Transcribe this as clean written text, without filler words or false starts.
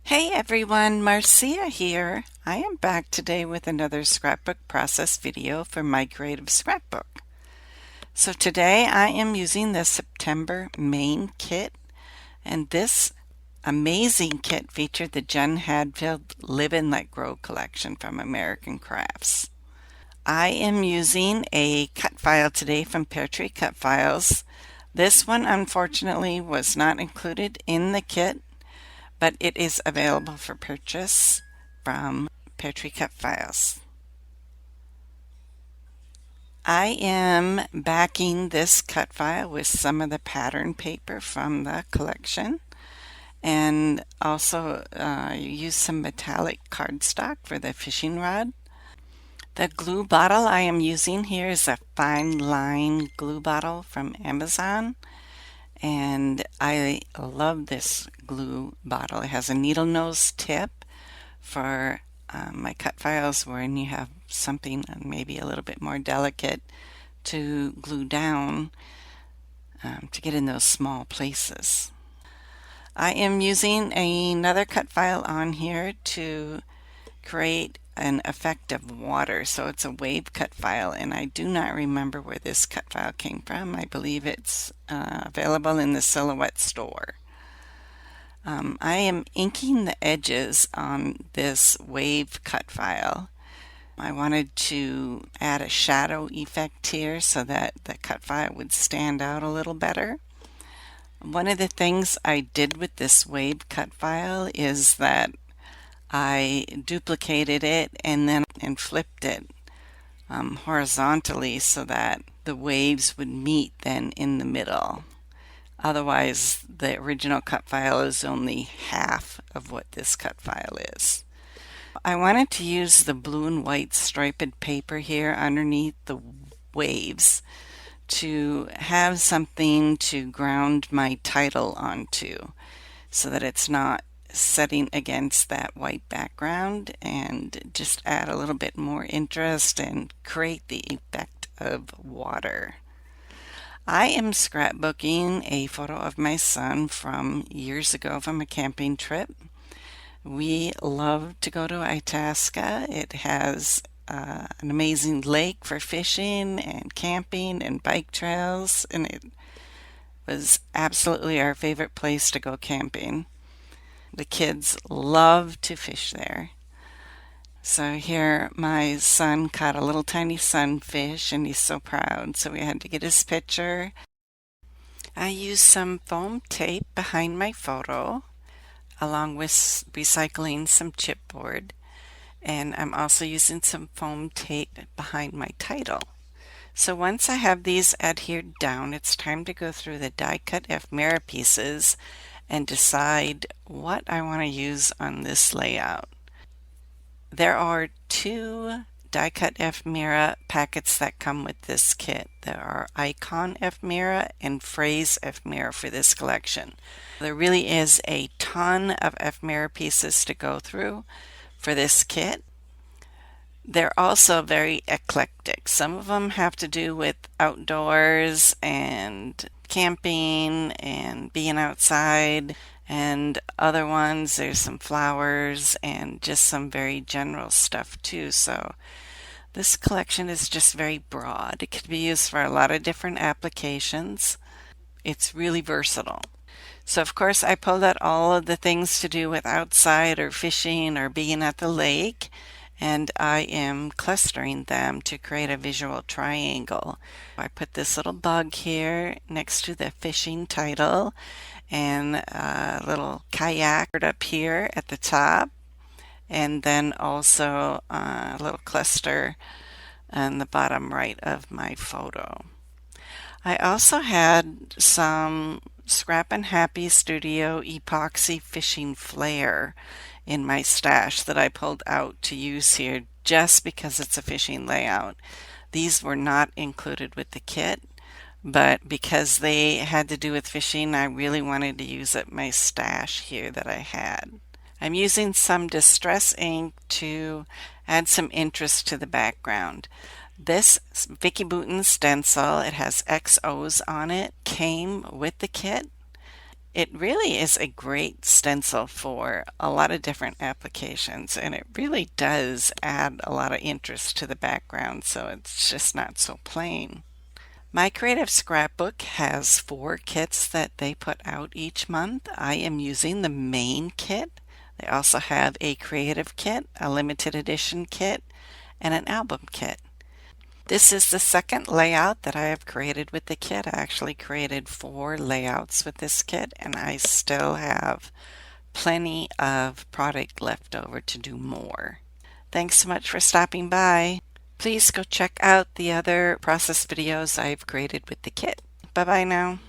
Hey everyone, Marcia here. I am back today with another scrapbook process video for my creative scrapbook. So today I am using the September main kit, and this amazing kit featured the Jen Hadfield Live and Let Grow collection from American Crafts. I am using a cut file today from Pear Tree Cut Files. This one unfortunately was not included in the kit, but it is available for purchase from Pear Tree Cut Files. I am backing this cut file with some of the pattern paper from the collection, and also use some metallic cardstock for the fishing rod. The glue bottle I am using here is a fine line glue bottle from Amazon. And I love this glue bottle. It has a needle nose tip for my cut files when you have something maybe a little bit more delicate to glue down to get in those small places. I am using another cut file on here to create an effect of water. So it's a wave cut file, and I do not remember where this cut file came from. I believe it's available in the Silhouette store. I am inking the edges on this wave cut file. I wanted to add a shadow effect here so that the cut file would stand out a little better. One of the things I did with this wave cut file is that I duplicated it and flipped it horizontally so that the waves would meet then in the middle. Otherwise, the original cut file is only half of what this cut file is. I wanted to use the blue and white striped paper here underneath the waves to have something to ground my title onto so that it's not setting against that white background, and just add a little bit more interest and create the effect of water. I am scrapbooking a photo of my son from years ago from a camping trip. We love to go to Itasca. It has an amazing lake for fishing and camping and bike trails, and it was absolutely our favorite place to go camping. The kids love to fish there. So here my son caught a little tiny sunfish and he's so proud, so we had to get his picture. I used some foam tape behind my photo along with recycling some chipboard, and I'm also using some foam tape behind my title. So once I have these adhered down, it's time to go through the die cut ephemera pieces and decide what I want to use on this layout. There are two die cut ephemera packets that come with this kit. There are Icon ephemera and Phrase ephemera for this collection. There really is a ton of ephemera pieces to go through for this kit. They're also very eclectic. Some of them have to do with outdoors and camping and being outside, and other ones there's some flowers and just some very general stuff too. So this collection is just very broad. It could be used for a lot of different applications. It's really versatile. So of course I pulled out all of the things to do with outside or fishing or being at the lake, and I am clustering them to create a visual triangle. I put this little bug here next to the fishing title, and a little kayak up here at the top, and then also a little cluster on the bottom right of my photo. I also had some Scrap and Happy Studio epoxy fishing flare in my stash that I pulled out to use here just because it's a fishing layout. These were not included with the kit, but because they had to do with fishing, I really wanted to use up my stash here that I had. I'm using some distress ink to add some interest to the background. This Vicky Bouton stencil, it has XOs on it, came with the kit. It really is a great stencil for a lot of different applications, and it really does add a lot of interest to the background, so it's just not so plain. My Creative Scrapbook has 4 kits that they put out each month. I am using the main kit. They also have a creative kit, a limited edition kit, and an album kit. This is the second layout that I have created with the kit. I actually created 4 layouts with this kit, and I still have plenty of product left over to do more. Thanks so much for stopping by. Please go check out the other process videos I've created with the kit. Bye bye now.